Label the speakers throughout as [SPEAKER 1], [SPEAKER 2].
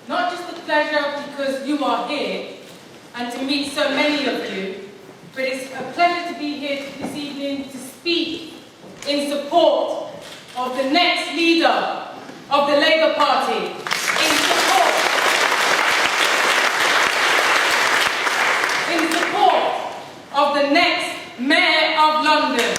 [SPEAKER 1] not just a pleasure because you are here and to meet so many of you, but it's a pleasure to be here this evening to speak in support of the next leader of the Labour Party, in support of the next Mayor of London.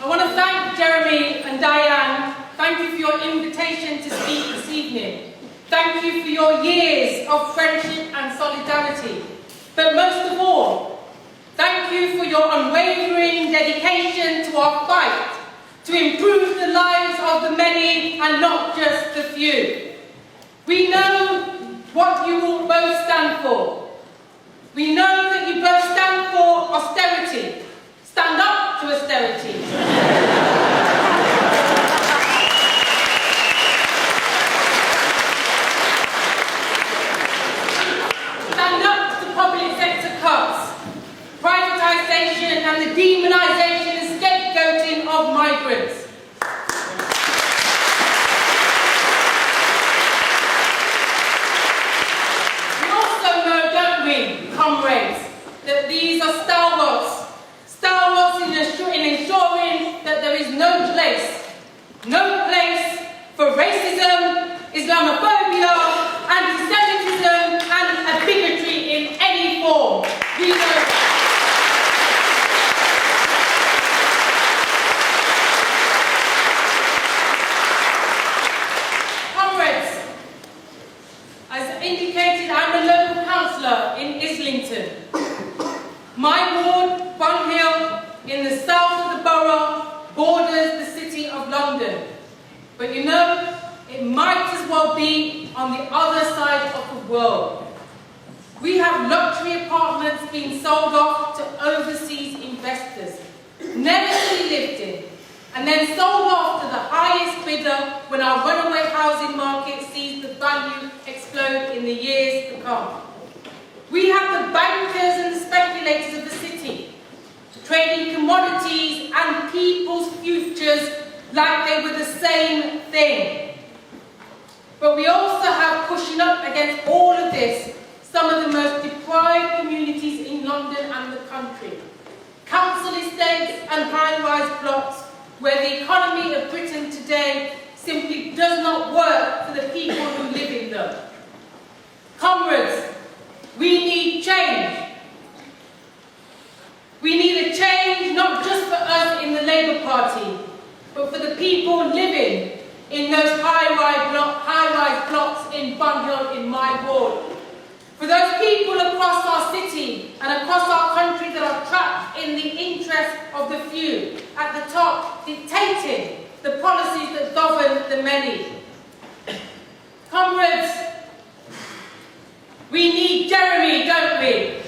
[SPEAKER 1] I want to thank Jeremy and Diane. Thank you for your invitation to speak this evening. Thank you for your years of friendship and solidarity. But most of all, thank you for your unwavering dedication to our fight to improve the lives of the many and not just the few. We know what you will both stand for. We know that you both stand for austerity. Stand up to austerity. Stand up to public sector cuts, privatisation and the demonisation and scapegoating of migrants. We also know, don't we, comrades, that these are stalwarts in ensuring that there is no place for racism, Islamophobia, anti-Semitism and bigotry in any form. We know that. Comrades, as indicated, I'm a local councillor in Islington. My ward, Bun Hill, in the south of the borough, borders the city of London. But you know, it might as well be on the other side of the world. We have luxury apartments being sold off to overseas investors, never to be lived in, and then sold off to the highest bidder when our runaway housing market sees the value explode in the years to come. We have the bankers and the speculators of the city, trading commodities and people's futures like they were the same thing. But we also have, pushing up against all of this, some of the most deprived communities in London and the country. Council estates and high-rise blocks where the economy of Britain today simply does not work for the people who live in them. Comrades, we need change. We need a change not just for us in the Labour Party, but for the people living in those high-rise blocks in Bun Hill in my ward. For those people across our city and across our country that are trapped in the interest of the few, at the top dictating the policies that govern the many. Comrades, we need Jeremy, don't we?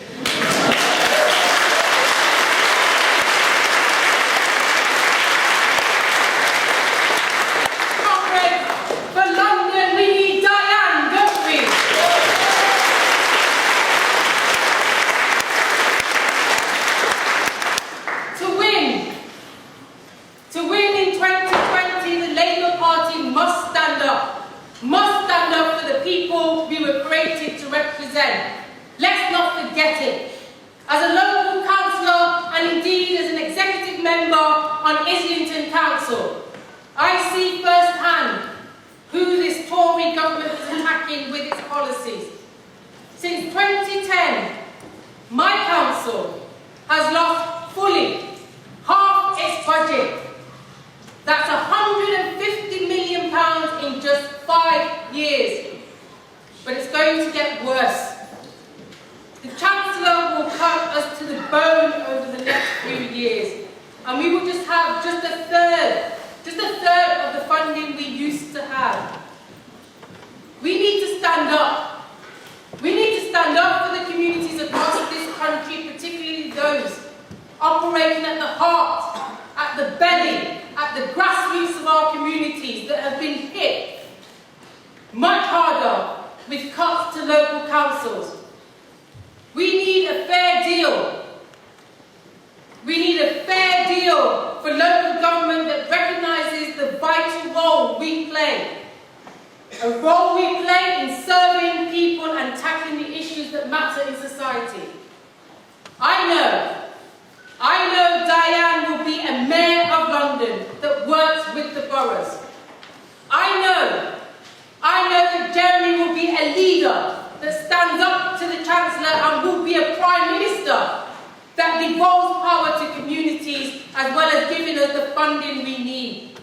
[SPEAKER 1] Let's not forget it. As a local councillor and indeed as an executive member on Islington Council, I see firsthand who this Tory government is attacking with its policies. Since 2010, my council has lost fully half its budget. That's £150 million in just 5 years. But it's going to get worse. The Chancellor will cut us to the bone over the next few years, and we will just have just a third of the funding we used to have. We need to stand up. We need to stand up for the communities across this country, particularly those operating at the heart, at the belly, at the grassroots of our communities that have been hit much harder with cuts to local councils. We need a fair deal. We need a fair deal for vital role we play. A role we play in serving people and tackling the issues that matter in society. I know Diane will be a mayor of London that works with the boroughs. I know that Jeremy will be a leader that stands up to the Chancellor and will be a Prime Minister that devolves power to communities as well as giving us the funding we need.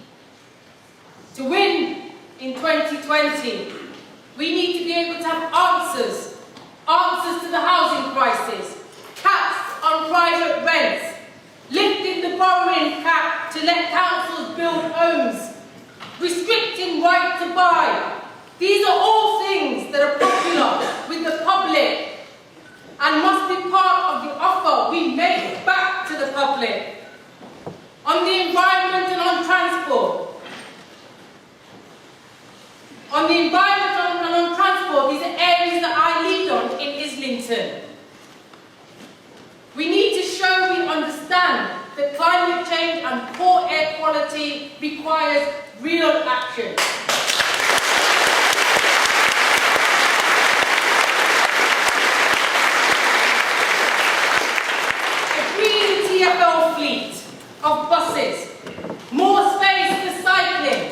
[SPEAKER 1] To win in 2020, we need to be able to have answers to the housing crisis, caps on private rents, lifting the borrowing cap to let councils build homes, restricting right to buy. These are all things that are popular with the public and must be part of the offer we make back to the public. On the environment and on transport. On the environment and on transport, these are areas that I lead on in Islington. We need to show we understand that climate change and poor air quality requires real action. A green TfL fleet of buses, more space for cycling,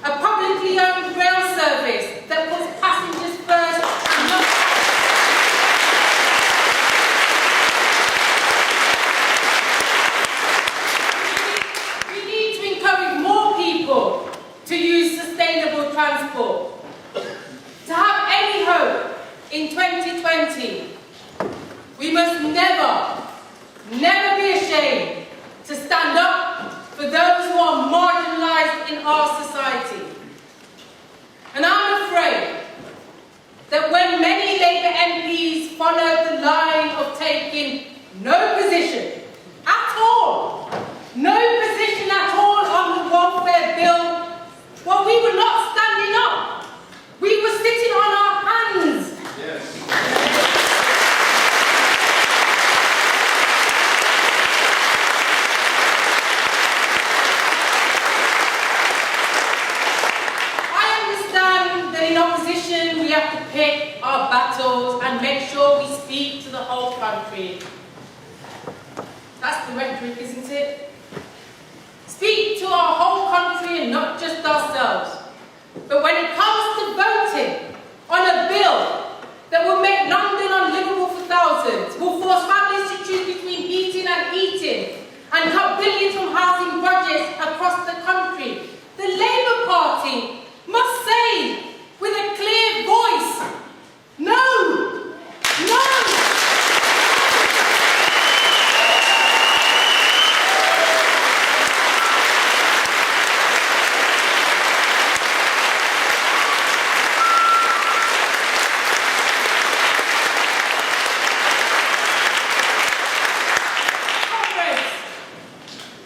[SPEAKER 1] a publicly owned rail service that puts passengers first and not we need to encourage more people to use sustainable transport. To have any hope in 2020, we must never be ashamed to stand up for those who are marginalised in our society. And I'm afraid that when many Labour MPs follow the line of taking no position at all, on the welfare bill, well, we were not standing up. We were sitting on our hands. Yes. In opposition, we have to pick our battles and make sure we speak to the whole country. That's the rhetoric, isn't it? Speak to our whole country and not just ourselves. But when it comes to voting on a bill that will make London unlivable for thousands, will force families to choose between eating and eating, and cut billions from housing budgets across the country, the Labour Party must say with a clear voice, no, no. Comrades,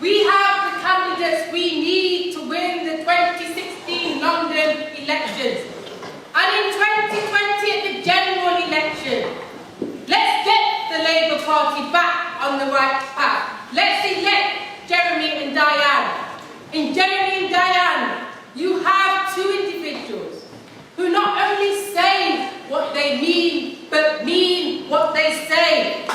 [SPEAKER 1] we have the candidates we need to win the 2016 London elections. And in 2020 at the general election, let's get the Labour Party back on the right path. Let's elect Jeremy and Diane. In Jeremy and Diane, you have two individuals who not only say what they mean, but mean what they say.